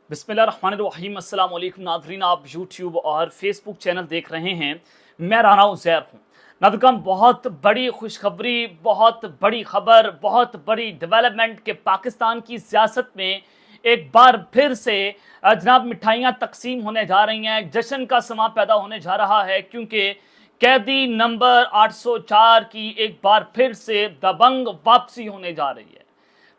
बिस्मिल्लाहिर्रहमानिर्रहीम। अस्सलाम वालेकुम नाज़रीन, आप यूट्यूब और फेसबुक चैनल देख रहे हैं। मैं राना उज़ैर हूँ। नाज़रीन, बहुत बड़ी खुशखबरी, बहुत बड़ी खबर, बहुत बड़ी डेवलपमेंट के पाकिस्तान की सियासत में एक बार फिर से जनाब मिठाइयाँ तकसीम होने जा रही हैं। जश्न का समा पैदा होने जा रहा है क्योंकि कैदी नंबर 804 की एक बार फिर से दबंग वापसी होने जा रही है।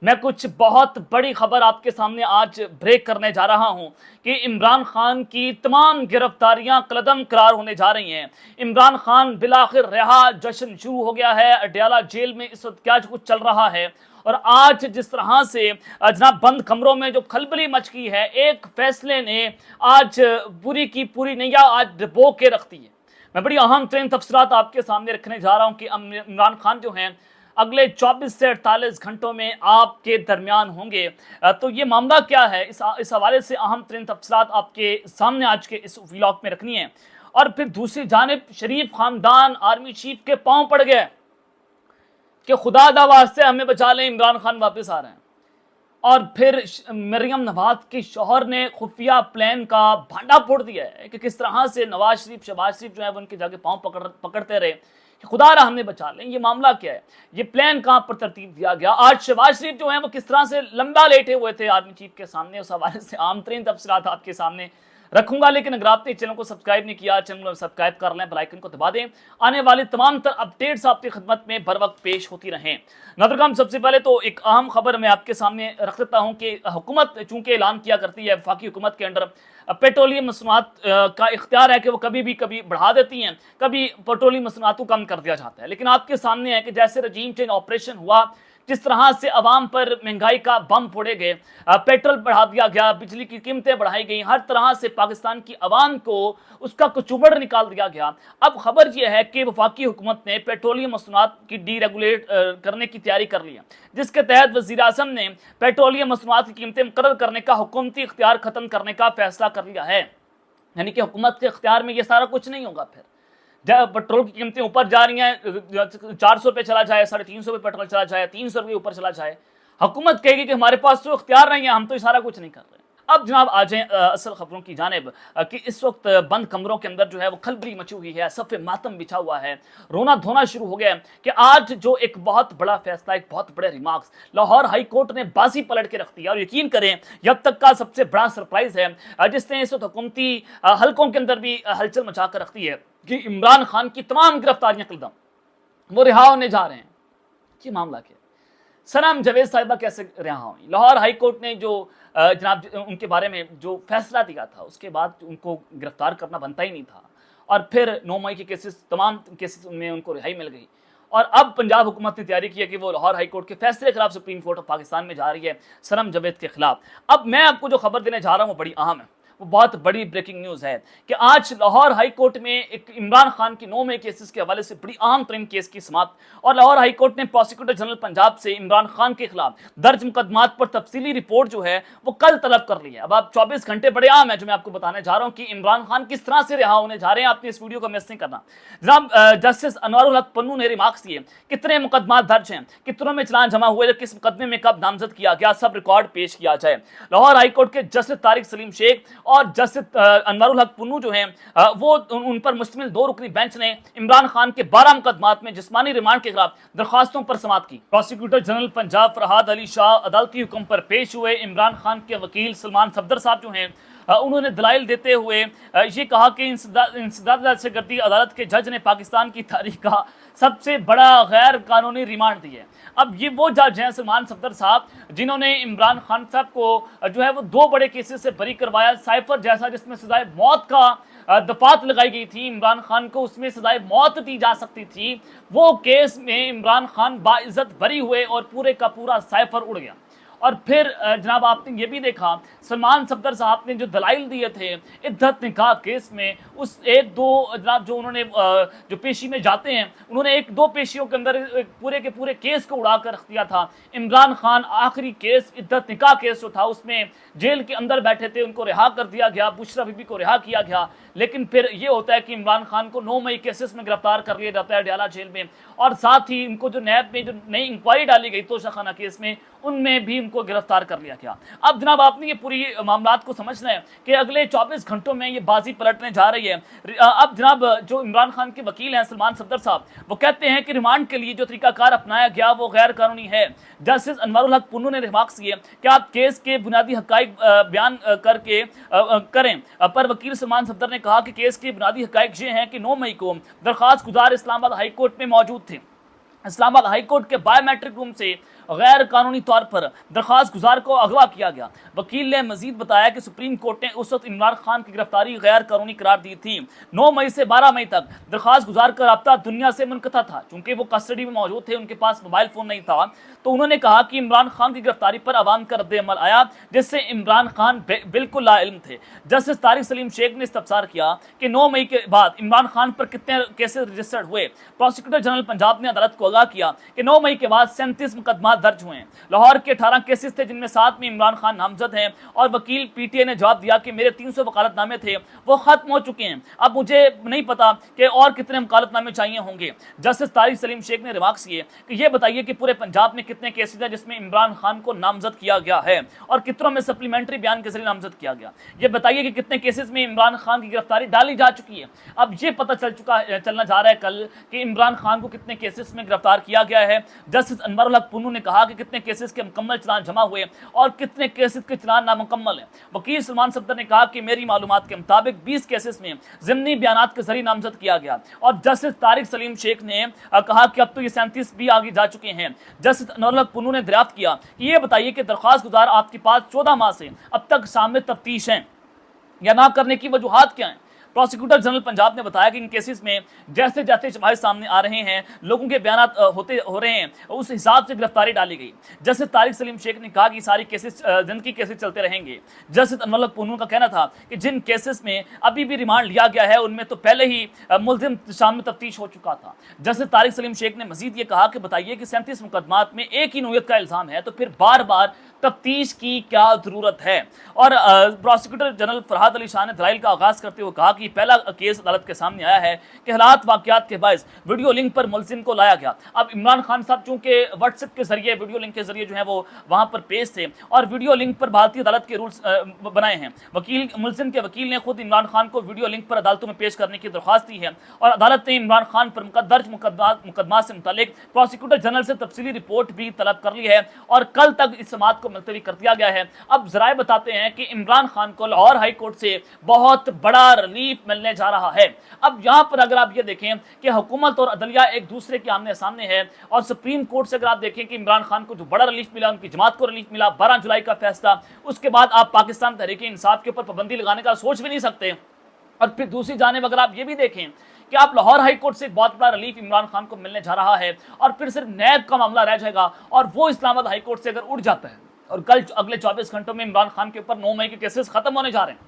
मैं कुछ बहुत बड़ी खबर आपके सामने आज ब्रेक करने जा रहा हूं कि इमरान खान की तमाम गिरफ्तारियां कलदम करार होने जा रही हैं। इमरान खान बिलाखिर रहा, जश्न शुरू हो गया है। अडयाला जेल में इस वक्त क्या कुछ चल रहा है और आज जिस तरह से जनाब बंद कमरों में जो खलबली मच गई है, एक फैसले ने आज पूरी की पूरी नैया आज डुबो के रख दी है। मैं बड़ी अहम तरीन तफसीलात आपके सामने रखने जा रहा हूं कि इमरान खान जो हैं अगले 24 से 48 घंटों में आपके दरमियान होंगे। तो ये मामला क्या है, इस हवाले से अहम तरीन तफसीलात आपके सामने आज के इस व्लॉग में रखनी है। और फिर दूसरी जानिब शरीफ खानदान आर्मी चीफ के पांव पड़ गए कि खुदा दा वास्ते हमें बचा लें, इमरान खान वापस आ रहे हैं। और फिर मरियम नवाज के शौहर ने खुफिया प्लान का भांडा फोड़ दिया है कि किस तरह से नवाज शरीफ शहबाज शरीफ जो है वो उनके जाके पांव पकड़ते रहे कि खुदा रहा हमें बचा लें। ये मामला क्या है, ये प्लान कहाँ पर तरतीब दिया गया। आज शहबाज शरीफ जो है वो किस तरह से लंबा लेटे हुए थे आर्मी चीफ के सामने, उस हवाले से आम तरीन तफसीलात आपके सामने रखूंगा। लेकिन अगर आपने चैनल को सब्सक्राइब नहीं किया, चैनल को सब्सक्राइब कर लें, बेल आइकन को दबा दें। आने वाली तमाम तर अपडेट्स आपकी खिदमत में बर वक्त पेश होती रहें। नाज़रीन, सबसे पहले तो एक अहम खबर मैं आपके सामने रख देता हूं कि हुकूमत चूंकि ऐलान किया करती है, वफाकी हुकूमत के अंडर पेट्रोलियम मसनूआत का इख्तियार है कि वो कभी बढ़ा देती हैं, कभी पेट्रोलियम मसनूआत को कम कर दिया जाता है। लेकिन आपके सामने है कि जैसे रजीम चेंज ऑपरेशन हुआ, जिस तरह से अवाम पर महंगाई का बम फोड़े गए, पेट्रोल बढ़ा दिया गया, बिजली की कीमतें बढ़ाई गई, हर तरह से पाकिस्तान की अवाम को उसका कचूबड़ निकाल दिया गया। अब खबर यह है कि वफाकी हुकूमत ने पेट्रोलियम मसनूआत की डीरेगुलेट करने की तैयारी कर ली है, जिसके तहत वज़ीर आज़म ने पेट्रोलियम मसनूआत की कीमतें मुकर्रर करने का हुकूमती इख्तियार खत्म करने का फैसला कर लिया है। यानी कि हुकूमत के इख्तियार में ये सारा कुछ नहीं होगा। फिर जब पेट्रोल की कीमतें ऊपर जा रही हैं, 400 रुपये चला जाए, 350 रुपये पेट्रोल चला जाए, 300 रुपये ऊपर चला जाए, हुकूमत कहेगी कि हमारे पास तो इख्तियार नहीं है, हम तो ये सारा कुछ नहीं कर रहे। अब जनाब आ जाएं असल खबरों की जानिब कि इस वक्त बंद कमरों के अंदर जो है वो खलबली मची हुई है, सफ़े मातम बिछा हुआ है, रोना धोना शुरू हो गया है कि आज जो एक बहुत बड़ा फैसला, एक बहुत बड़े रिमार्क्स लाहौर हाई कोर्ट ने बाजी पलट के रख दिया। और यकीन करें ये अब तक का सबसे बड़ा सरप्राइज है जिसने इस वक्त हुकूमती हलकों के अंदर भी हलचल मचा कर रख दी है कि इमरान खान की तमाम गिरफ्तारियां कलदम वो रिहा होने जा रहे हैं। ये मामला क्या, सनम जावेद साहिबा कैसे रिहा हुई? लाहौर हाई कोर्ट ने जो जनाब उनके बारे में जो फैसला दिया था उसके बाद उनको गिरफ्तार करना बनता ही नहीं था। और फिर 9 मई के केसेस, तमाम केसेस में उनको रिहाई मिल गई। और अब पंजाब हुकूमत ने तैयारी की है कि वो लाहौर हाई कोर्ट के फैसले के खिलाफ सुप्रीम कोर्ट ऑफ पाकिस्तान में जा रही है, सनम जावेद के खिलाफ। अब मैं आपको जो खबर देने जा रहा हूँ वो बड़ी अहम है, वो बहुत बड़ी ब्रेकिंग न्यूज़ है कि आज लाहौर हाई कोर्ट में एक इमरान खान की 9 मई केसेस के हवाले से बड़ी अहम तरीन केस की समाअत। और लाहौर हाई कोर्ट ने प्रोसिक्यूटर जनरल पंजाब से इमरान खान के खिलाफ दर्ज मुकदमात पर तफसीली रिपोर्ट जो है वो कल तलब कर ली है। अब आप 24 घंटे बड़े अहम है जो मैं आपको बताने जा रहा हूँ कि इमरान खान किस तरह से रिहा होने जा रहे हैं। आपने इस वीडियो को मिस नहीं करना। जनाब जस्टिस अनवारुल हक पन्नू ने रिमार्क्स दिए, कितने मुकदमात दर्ज हैं, कितनों में चलान जमा हुए, किस मुकदमे में कब नामजद किया गया, सब रिकॉर्ड पेश किया जाए। लाहौर हाई कोर्ट के जस्टिस तारिक सलीम शेख और जस्टिस अनवारुल हक पन्नू जो हैं वो उन पर मुश्तमिल 2 रुकनी बेंच ने इमरान खान के 12 मुकदमात में जिस्मानी रिमांड के खिलाफ दरखास्तों पर समाअत की। प्रोसिक्यूटर जनरल पंजाब फरहाद अली शाह अदालती हुक्म पर पेश हुए। इमरान खान के वकील सलमान सफदर साहब जो हैं उन्होंने दलाइल देते हुए ये कहा कि इंसदाद दहशतगर्दी अदालत के जज ने पाकिस्तान की तारीख का सबसे बड़ा गैर कानूनी रिमांड दिया है। अब ये वो जज हैं सलमान सफदर साहब जिन्होंने इमरान खान साहब को जो है वो 2 बड़े केसेस से बरी करवाया। साइफर जैसा जिसमें सजाए मौत का दफात लगाई गई थी, इमरान खान को उसमें सजाए मौत दी जा सकती थी, वो केस में इमरान खान बाइज्जत बरी हुए और पूरे का पूरा साइफर उड़ गया। और फिर जनाब आपने ये भी देखा सलमान सफदर साहब ने जो दलाइल दिए थे इद्दत निकाह केस में, उस 1-2 जनाब जो उन्होंने जो पेशी में जाते हैं उन्होंने 1-2 पेशियों के अंदर पूरे के पूरे केस को उड़ा कर रख दिया था। इमरान खान आखिरी केस इद्दत निकाह केस जो था उसमें जेल के अंदर बैठे थे, उनको रिहा कर दिया गया, बुशरा बीबी को रिहा किया गया। लेकिन फिर ये होता है कि इमरान खान को 9 मई केसेस में गिरफ्तार कर लिया जाता है अडयाला जेल में। और साथ ही इनको जो नैब में जो नई इंक्वायरी डाली गई तोशाखाना केस में, उनमें भी को गिरफ्तार कर लिया गया। अब जनाब आपने ये पूरी मामलात को समझना है कि अगले 24 घंटों में ये बाजी पलटने जा रही है। अब जनाब जो इमरान खान के वकील हैं सलमान सफदर साहब, वो कहते हैं कि रिमांड के लिए जो तरीकाकार अपनाया गया वो गैर कानूनी है। जस्टिस अनवरुल हक पुन्नू ने रिमार्क्स किए कि आप केस के बुनियादी हकाइक बयान करें, पर वकील सलमान सफदर ने कहा कि केस के बुनियादी हकाइक ये हैं कि 9 मई को दरखास्त गुजार इस्लामाबाद हाई कोर्ट में मौजूद थे। इस्लामाबाद हाई कोर्ट के बायोमेट्रिक रूम से गैर कानूनी तौर पर दरखास्त गुजार को अगवा किया गया। वकील ने मजीद बताया कि सुप्रीम कोर्ट ने उस वक्त इमरान खान की गिरफ्तारी गैर कानूनी करार दी थी। 9 मई से 12 मई तक दरखास्त गुजार का रब्ता दुनिया से मुनक़ता था। चूंकि वो कस्टडी में मौजूद थे, उनके पास मोबाइल फ़ोन नहीं था, तो उन्होंने कहा कि इमरान खान की गिरफ्तारी पर अवाम का रद्द-ए-अमल आया, जिससे इमरान खान बिल्कुल लाइल्म थे। जस्टिस तारिक सलीम शेख ने इस्तफसार किया कि 9 मई के बाद इमरान खान पर कितने केसेस रजिस्टर्ड हुए। प्रोसिक्यूटर जनरल पंजाब ने अदालत को आगाह किया कि 9 मई के बाद 37 मुकदमा दर्ज हुए। लाहौर के 18 केसेस थे, जिनमें 7 में इमरान खान नामजद हैं, और वकील पीटीआई ने जवाब दिया कि मेरे 300 वकालतनामे थे, वो खत्म हो चुके हैं, अब मुझे नहीं पता कि और कितने वकालतनामे चाहिए होंगे। जस्टिस तारिक सलीम शेख ने रिमार्क्स किए कि ये बताइए कि पूरे पंजाब में कितने केसेस हैं जिसमें इमरान खान को नामजद किया गया है, और कितनों में सप्लीमेंट्री बयान के जरिए नामजद किया गया। ये बताइए कि कितने केसेस में इमरान खान की गिरफ्तारी डाली जा चुकी है। अब ये पता चलना जा रहा है कल कि इमरान खान को कितने केसेस में गिरफ्तार किया गया है। जस्टिस अनवरुल हक पुन्नू ने कहा कि कितने केसेस के मुकम्मल चलान जमा हुए और कितने केसेस के चलान नामुकम्मल हैं। वकील सलमान सफदर ने कहा कि मेरी मालूमात के मुताबिक 20 केसेस में ज़िमनी बयानात के जरिए नामजद किया गया, और जस्टिस तारिक सलीम शेख ने कहा कि अब तो ये 37 भी आगे जा चुके हैं। जस्टिस अनवरुल हक पुन्नू ने दरियाफ्त किया कि ये बताइए कि दरख्वास्त गुजार आपके पास 14 माह से अब तक सामने तफ्तीश हैं या ना करने की वजूहात क्या हैं। प्रोसिक्यूटर जनरल पंजाब ने बताया कि इन केसेस में जैसे जैसे शवाहिद सामने आ रहे हैं, लोगों के बयान हो रहे हैं, उस हिसाब से गिरफ्तारी डाली गई। जस्टिस तारिक सलीम शेख ने कहा कि सारी केसेस जिनकी केसेस चलते रहेंगे। जस्टिस अनवरुल हक पुन्नू का कहना था कि जिन केसेस में अभी भी रिमांड लिया गया है, उनमें तो पहले ही मुलजिम सामने तफ्तीश हो चुका था। जस्टिस तारिक सलीम शेख ने मजीद ये कहा कि बताइए कि 37 मुकदमात में एक ही नोयत का इल्ज़ाम है, तो फिर बार बार तफ्तीश की क्या ज़रूरत है। और प्रोसिक्यूटर जनरल फरहाद अली शाह ने दलाइल का आगाज़ करते हुए कहा कि पहला केस अदालत के सामने आया है कि हालात वाक़यात के बायस वीडियो लिंक पर मुलजिम को लाया गया। अब इमरान खान साहब चूँकि व्हाट्सएप के जरिए वीडियो लिंक के जरिए जो है वो वहाँ पर पेश थे, और वीडियो लिंक पर भारतीय अदालत के रूल्स बनाए हैं। मुलजिम के वकील ने खुद इमरान खान को वीडियो लिंक पर अदालतों में पेश करने की दरख्वास्त दी है, और अदालत ने इमरान खान पर दर्ज मुकदमा से मुतालिक प्रोसिक्यूटर जनरल से तफसीली रिपोर्ट भी तलब कर ली है, और कल तक इस समाअत को मुलतवी कर दिया गया है। अब जराए बताते हैं कि इमरान खान को लाहौर हाई कोर्ट से बहुत बड़ा रिलीफ मिलने जा रहा है। अब यहाँ पर अगर आप ये देखें कि हुकूमत और अदलिया एक दूसरे के आमने सामने है, और सुप्रीम कोर्ट से अगर आप देखें कि इमरान खान को जो बड़ा रिलीफ मिला, उनकी जमात को रिलीफ मिला, 12 जुलाई का फैसला, उसके बाद आप पाकिस्तान तहरीक इंसाफ के ऊपर पाबंदी लगाने का सोच भी नहीं सकते। और फिर दूसरी जानिब अगर आप ये भी देखें कि आप लाहौर हाई कोर्ट से एक बहुत बड़ा रिलीफ इमरान खान को मिलने जा रहा है, और फिर सिर्फ नैब का मामला रह जाएगा, और वो इस्लामाबाद हाई कोर्ट से अगर उठ जाता है, और कल अगले 24 घंटों में इमरान खान के ऊपर 9 मई के केसेस खत्म होने जा रहे हैं,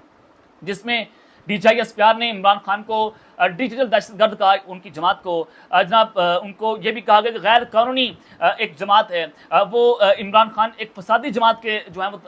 जिसमें DGI ने इमरान खान को डिजिटल दहशतगर्द का, उनकी जमात को जनाब उनको ये भी कहा गया कि गैर कानूनी एक जमात है, वो इमरान खान एक फसादी जमात के जो है वो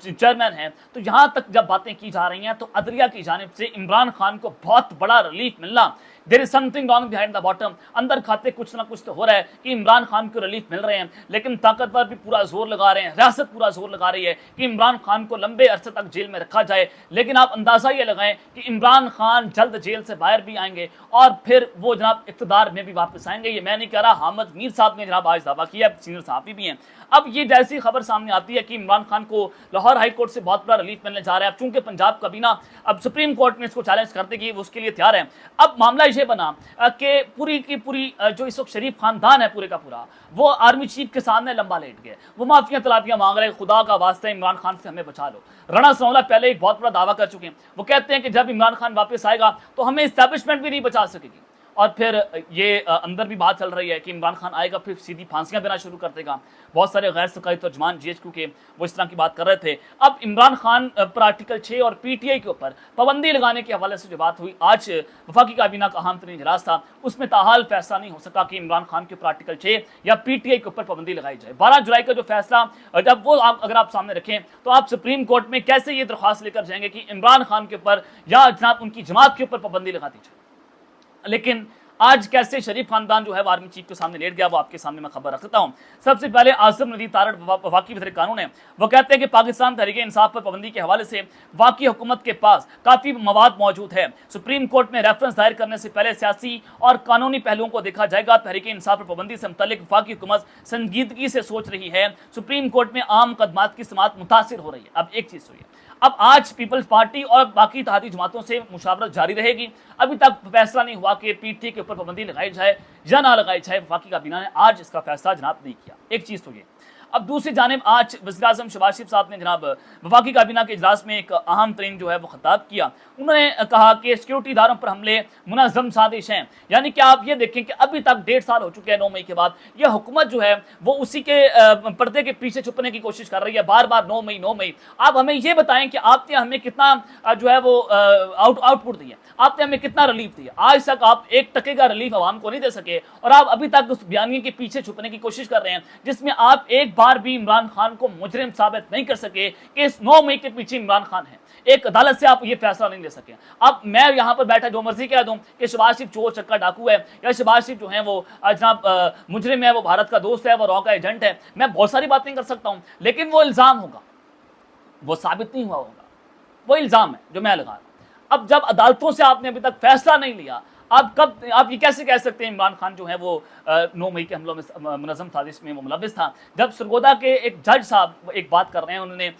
चेयरमैन हैं। तो यहाँ तक जब बातें की जा रही हैं, तो अदलिया की जानिब से इमरान खान को बहुत बड़ा रिलीफ मिलना, there is something wrong behind the bottom, अंदर खाते कुछ ना कुछ तो हो रहा है कि इमरान खान को रिलीफ मिल रहे हैं, लेकिन ताकतवर भी पूरा जोर लगा रहे हैं, रियासत पूरा जोर लगा रही है कि इमरान खान को लंबे अरसे तक जेल में रखा जाए। लेकिन आप अंदाज़ा ये लगाएं कि इमरान खान जल्द जेल से बाहर भी आएंगे, और फिर वो जनाब इक़्तिदार में भी वापस आएंगे। ये मैं नहीं कह रहा, हामिद मीर साहब ने जनाब आज दावा किया, सीनियर सहाफ़ी भी हैं। अब ये जैसी खबर सामने आती है कि इमरान खान को लाहौर हाई कोर्ट से बहुत बड़ा रिलीफ मिलने जा रहा है, अब चूंकि पंजाब काबीना अब सुप्रीम कोर्ट में इसको चैलेंज करते कि वो उसके लिए तैयार है। अब मामला ये बना कि पूरी की पूरी जो इस वक्त शरीफ खानदान है पूरे का पूरा, वो आर्मी चीफ के सामने लंबा लेट गए, वो माफिया तलाफियां मांग रहे हैं, खुदा का वास्ता इमरान खान से हमें बचा लो। राणा सनाउल्लाह पहले एक बहुत बड़ा दावा कर चुके हैं, वो कहते हैं कि जब इमरान खान वापस आएगा तो हमें इस्टेब्लिशमेंट भी नहीं बचा सकेगी। और फिर ये अंदर भी बात चल रही है कि इमरान खान आएगा फिर सीधी फांसियां देना शुरू कर देगा। बहुत सारे गैर सरकारी तर्जमान GHQ के वो इस तरह की बात कर रहे थे। अब इमरान खान पर आर्टिकल 6 और PTI के ऊपर पाबंदी लगाने के हवाले से जो बात हुई, आज वफाकी काबीना का अहम तरीन इजलास था, उसमें ताहाल फैसला नहीं हो सका कि इमरान खान के ऊपर आर्टिकल 6 या PTI के ऊपर पाबंदी लगाई जाए। 12 जुलाई का जो फैसला जब वो अगर आप सामने रखें तो आप सुप्रीम कोर्ट में कैसे ये दरख्वास्त लेकर जाएंगे कि इमरान खान के ऊपर या जनाब उनकी जमात के ऊपर पाबंदी लगा दी जाए। लेकिन آج کیسے شریف خاندان جو ہے وہ آرمی چیف کے سامنے لیٹ گیا، وہ آپ کے سامنے میں خبر رکھتا ہوں۔ سب سے پہلے عاصم ندی تارڑ وفاقی وزیر قانون ہے، وہ کہتے ہیں کہ پاکستان تحریک انصاف پر پابندی کے حوالے سے وفاقی حکومت کے پاس کافی مواد موجود ہے۔ سپریم کورٹ میں ریفرنس دائر کرنے سے پہلے سیاسی اور قانونی پہلوؤں کو دیکھا جائے گا۔ تحریک انصاف پر پابندی سے متعلق وفاقی حکومت سنجیدگی سے سوچ رہی ہے۔ سپریم کورٹ میں عام مقدمات کی سماعت متاثر ہو رہی ہے۔ اب ایک چیز ہوئی ہے، اب آج پیپلز پارٹی اور باقی اتحادی جماعتوں سے مشاورت جاری رہے گی۔ ابھی تک فیصلہ نہیں ہوا کہ پی ٹی کے اوپر پابندی لگائی جائے یا نہ لگائی جائے، وفاقی کابینہ نے آج اس کا فیصلہ جناب نہیں کیا۔ ایک چیز تو یہ، اب دوسری جانب آج وزیر اعظم شہباز شریف صاحب نے جناب وفاقی کابینہ کے اجلاس میں ایک اہم ترین جو ہے وہ خطاب کیا۔ انہوں نے کہا کہ سیکورٹی اداروں پر حملے منظم سازش ہیں، یعنی کہ آپ یہ دیکھیں کہ ابھی تک 1.5 سال ہو چکے ہیں 9 مئی کے بعد، یہ حکومت جو ہے وہ اسی کے پردے کے پیچھے چھپنے کی کوشش کر رہی ہے، بار بار 9 مئی۔ آپ ہمیں یہ بتائیں کہ آپ نے ہمیں کتنا جو ہے وہ آؤٹ پٹ دیا، آپ نے ہمیں کتنا ریلیف دیا؟ آج تک آپ 1 ٹکے کا ریلیف عوام کو نہیں دے سکے، اور آپ ابھی تک اس بیانیے کے پیچھے چھپنے کی کوشش کر رہے ہیں جس میں آپ ایک بار بھی عمران خان کو مجرم ثابت نہیں کر سکے کہ اس 9 مئی کے پیچھے عمران خان ہے۔ ایک عدالت سے آپ یہ فیصلہ نہیں لے سکے۔ اب میں یہاں پر بیٹھا جو مرضی کہہ دوں کہ شہباز شریف چور چکا ڈاکو ہے، یا شہباز شریف جو ہے وہ جناب مجرم ہے، وہ بھارت کا دوست ہے، وہ را کا ایجنٹ ہے، میں بہت ساری باتیں کر سکتا ہوں، لیکن وہ الزام ہوگا، وہ ثابت نہیں ہوا ہوگا، وہ الزام ہے جو میں لگا رہا ہوں۔ اب جب عدالتوں سے آپ نے ابھی تک فیصلہ نہیں لیا، آپ یہ کیسے کہہ سکتے ہیں عمران خان جو ہے وہ 9 مئی کے حملوں میں منظم سازش میں وہ ملوث تھا؟ جب سرگودا کے ایک جج صاحب ایک بات کر رہے ہیں، انہوں نے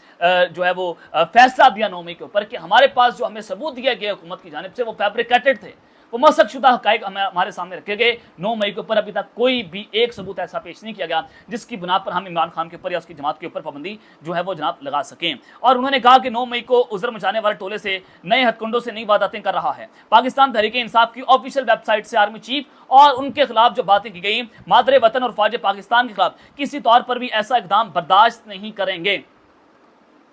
جو ہے وہ فیصلہ دیا 9 مئی کے اوپر کہ ہمارے پاس جو ہمیں ثبوت دیا گیا حکومت کی جانب سے وہ فیبریکیٹڈ تھے، وہ مسخ شدہ حقائق ہمارے سامنے رکھے گئے۔ 9 مئی کے اوپر ابھی تک کوئی بھی ایک ثبوت ایسا پیش نہیں کیا گیا جس کی بنا پر ہم عمران خان کے اوپر یا اس کی جماعت کے اوپر پابندی جو ہے وہ جناب لگا سکیں۔ اور انہوں نے کہا کہ 9 مئی کو عذر مچانے والے ٹولے سے نئے ہتھ کنڈوں سے نئی وارداتیں کر رہا ہے۔ پاکستان تحریک انصاف کی آفیشیل ویب سائٹ سے آرمی چیف اور ان کے خلاف جو باتیں کی گئی، مادر وطن اور فوج پاکستان کے خلاف کسی طور پر بھی ایسا اقدام برداشت نہیں کریں گے۔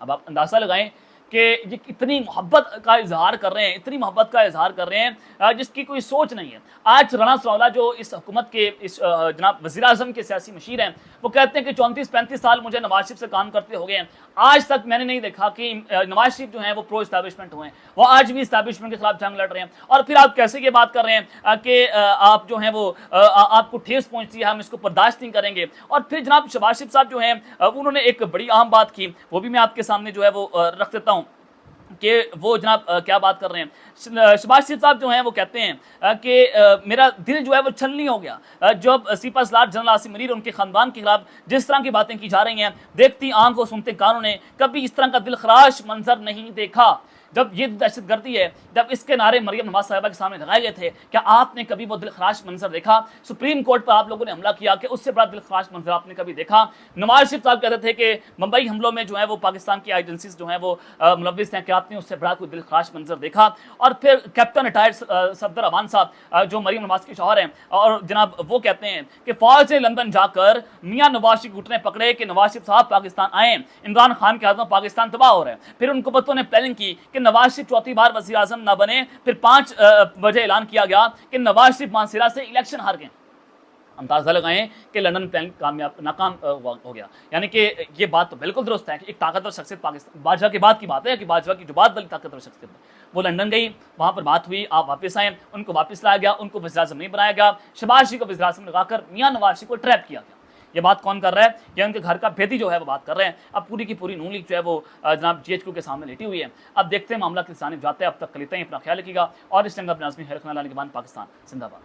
اب آپ اندازہ لگائیں کہ یہ اتنی محبت کا اظہار کر رہے ہیں، اتنی محبت کا اظہار کر رہے ہیں جس کی کوئی سوچ نہیں ہے۔ آج رانا ثناءاللہ جو اس حکومت کے اس جناب وزیر اعظم کے سیاسی مشیر ہیں، وہ کہتے ہیں کہ 34-35 سال مجھے نواز شریف سے کام کرتے ہو گئے ہیں، آج تک میں نے نہیں دیکھا کہ نواز شریف جو ہیں وہ پرو اسٹیبلشمنٹ ہوئے ہیں، وہ آج بھی اسٹیبلشمنٹ کے خلاف جنگ لڑ رہے ہیں۔ اور پھر آپ کیسے یہ بات کر رہے ہیں کہ آپ جو ہیں وہ آپ کو ٹھیس پہنچتی ہے، ہم اس کو برداشت نہیں کریں گے۔ اور پھر جناب شہباز شریف صاحب جو ہیں انہوں نے ایک بڑی اہم بات کی، وہ بھی میں آپ کے سامنے جو ہے وہ رکھ دیتا ہوں کہ وہ جناب کیا بات کر رہے ہیں۔ شہباز شریف صاحب جو ہیں وہ کہتے ہیں کہ میرا دل جو ہے وہ چھلنی ہو گیا جب سپہ سالار جنرل عاصم منیر اور ان کے خاندان کے خلاف جس طرح کی باتیں کی جا رہی ہیں، دیکھتی آنکھ اور سنتے کانوں نے کبھی اس طرح کا دلخراش منظر نہیں دیکھا۔ جب یہ دہشت گردی ہے، جب اس کے نعرے مریم نواز صاحبہ کے سامنے لگائے گئے تھے، کیا آپ نے کبھی وہ دلخراش منظر دیکھا؟ سپریم کورٹ پر آپ لوگوں نے حملہ کیا کہ اس سے بڑا دلخراش منظر آپ نے کبھی دیکھا؟ نواز شریف صاحب کہتے تھے کہ ممبئی حملوں میں جو ہے وہ پاکستان کی ایجنسیز جو ہیں وہ ملوث ہیں، کہ آپ نے اس سے بڑا کوئی دلخراش منظر دیکھا؟ اور پھر کیپٹن ریٹائرڈ صفدر امان صاحب جو مریم نواز کے شوہر ہیں، اور جناب وہ کہتے ہیں کہ فوج نے لندن جا کر میاں نواز شریف گھٹنے پکڑے کہ نواز شریف صاحب پاکستان آئیں، عمران خان کے ہاتھوں پاکستان تباہ ہو رہا ہے۔ پھر ان کو بتوں نے پلاننگ کی کہ نواز شریف چوتھی بار وزیر اعظم نہ بنے، پھر 5 بجے اعلان کیا گیا کہ نواز شریف مانسیرا سے الیکشن ہار گئے۔ اندازہ لگائیں کہ لندن پلان ناکام ہو گیا۔ یعنی کہ یہ بات تو بالکل درست ہے کہ ایک طاقتور شخصیت پاکستان باجوہ کے بعد کی بات ہے کہ باجوہ کی جو بات بڑی طاقتور شخصیت ہے، وہ لندن گئی، وہاں پر بات ہوئی، آپ واپس آئے، ان کو واپس لایا گیا، ان کو وزیر اعظم نہیں بنایا گیا، شہباز شریف کو وزیر اعظم لگا کر میاں نواز شریف کو ٹریپ کیا گیا۔ یہ بات کون کر رہا ہے؟ یہ ان کے گھر کا بھیدی جو ہے وہ بات کر رہے ہیں۔ اب پوری کی پوری نون لیگ جو ہے وہ جناب GHQ کے سامنے لیٹی ہوئی ہے۔ اب دیکھتے ہیں معاملہ کس جانب جاتا ہے۔ اب تک لیتے ہیں، اپنا خیال رکھیے گا، اور اس جنگ اپنے ناظرین خیر رکھنا، اللہ نگہبان، پاکستان زندہ باد۔